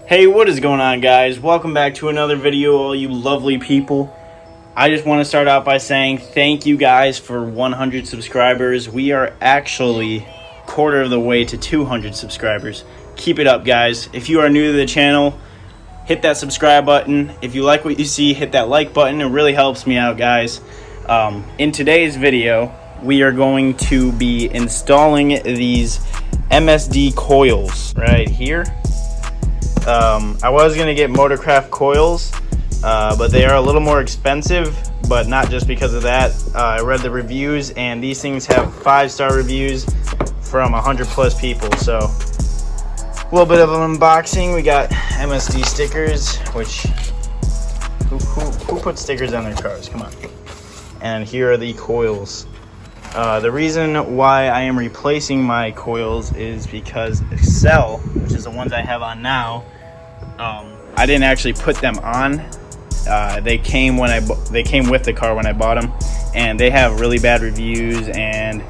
Hey, what is going on, guys? Welcome back to another video, all you lovely people. I just want to start out by saying thank you guys for 100 subscribers. We are actually quarter of the way to 200 subscribers. Keep it up, guys. If you are new to the channel, hit that subscribe button. If you like what you see, hit that like button. It really helps me out, guys. In today's video, we are going to be installing these MSD coils right here. I was going to get Motorcraft coils, but they are a little more expensive, but not just because of that. I read the reviews, and these things have 5-star reviews from 100 plus people. So a little bit of an unboxing. We got MSD stickers, which who puts stickers on their cars? Come on. And here are the coils. The reason why I am replacing my coils is because Excel, which is the ones I have on now, I didn't actually put them on. They came with the car when I bought them, and they have really bad reviews. And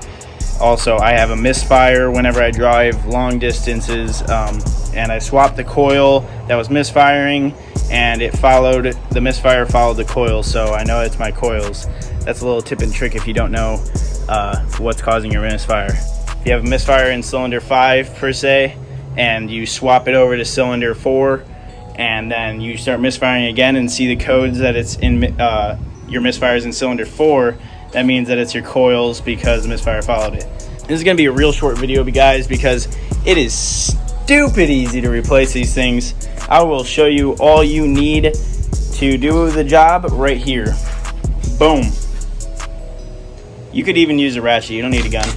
also, I have a misfire whenever I drive long distances, and I swapped the coil that was misfiring, and the misfire followed the coil, so I know it's my coils. That's a little tip and trick if you don't know what's causing your misfire. If you have a misfire in cylinder 5 per se, and you swap it over to cylinder 4, and then you start misfiring again and see the codes that it's in your misfire is in cylinder 4, that means that it's your coils because the misfire followed it. This is going to be a real short video, guys, because it is stupid easy to replace these things. I will show you all you need to do the job right here. Boom. You could even use a ratchet, you don't need a gun.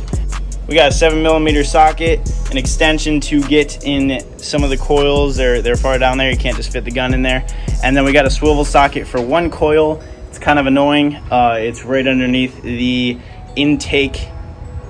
We got a 7mm socket, an extension to get in some of the coils. They're far down there, you can't just fit the gun in there. And then we got a swivel socket for one coil. It's kind of annoying. It's right underneath the intake,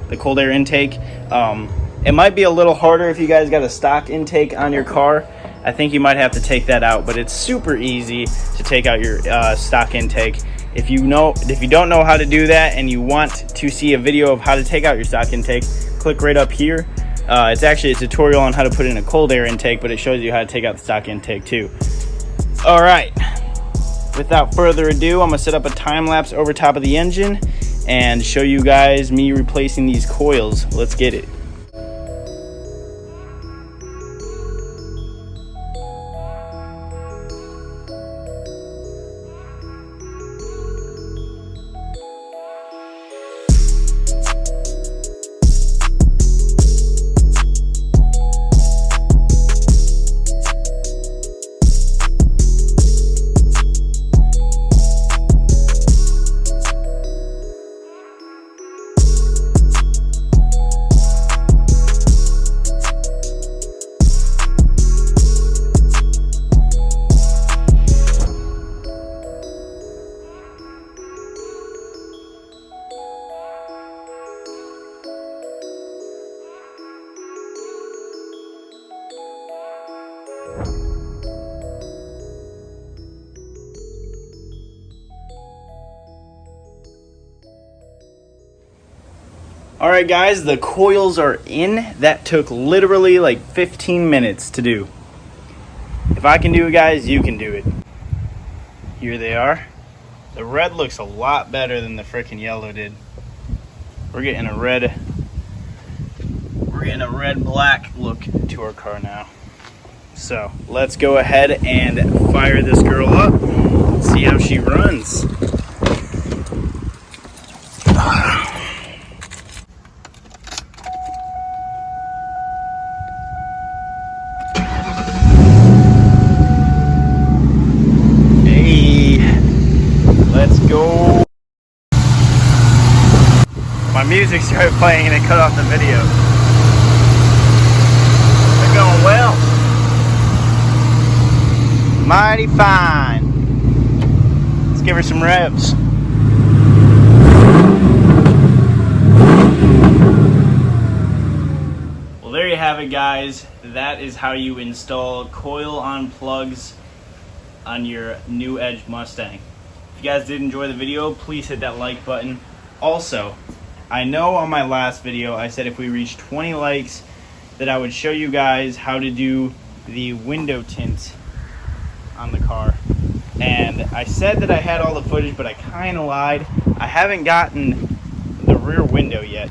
the cold air intake. It might be a little harder if you guys got a stock intake on your car. I think you might have to take that out, but it's super easy to take out your stock intake. If you don't know how to do that and you want to see a video of how to take out your stock intake, click right up here. It's actually a tutorial on how to put in a cold air intake, but it shows you how to take out the stock intake too. All right, without further ado, I'm gonna set up a time lapse over top of the engine and show you guys me replacing these coils. Let's get it. Alright guys, the coils are in. That took literally like 15 minutes to do. If I can do it, guys, you can do it. Here they are. The red looks a lot better than the frickin' yellow did. We're getting a red black look to our car now. So let's go ahead and fire this girl up. Let's see how she runs. Let's go. My music started playing and it cut off the video. They're going well. Mighty fine. Let's give her some revs. Well, there you have it, guys. That is how you install coil on plugs on your new Edge Mustang. If you guys did enjoy the video, please hit that like button. Also, I know on my last video I said if we reach 20 likes that I would show you guys how to do the window tint on the car. And I said that I had all the footage, but I kind of lied. I haven't gotten the rear window yet.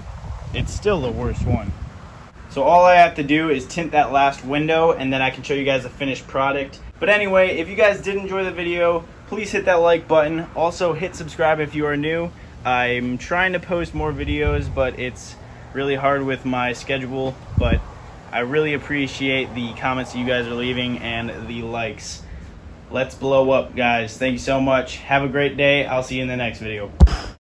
It's still the worst one. So all I have to do is tint that last window, and then I can show you guys the finished product. But anyway, if you guys did enjoy the video, please hit that like button. Also hit subscribe if you are new. I'm trying to post more videos, but it's really hard with my schedule. But I really appreciate the comments you guys are leaving and the likes. Let's blow up, guys. Thank you so much. Have a great day. I'll see you in the next video.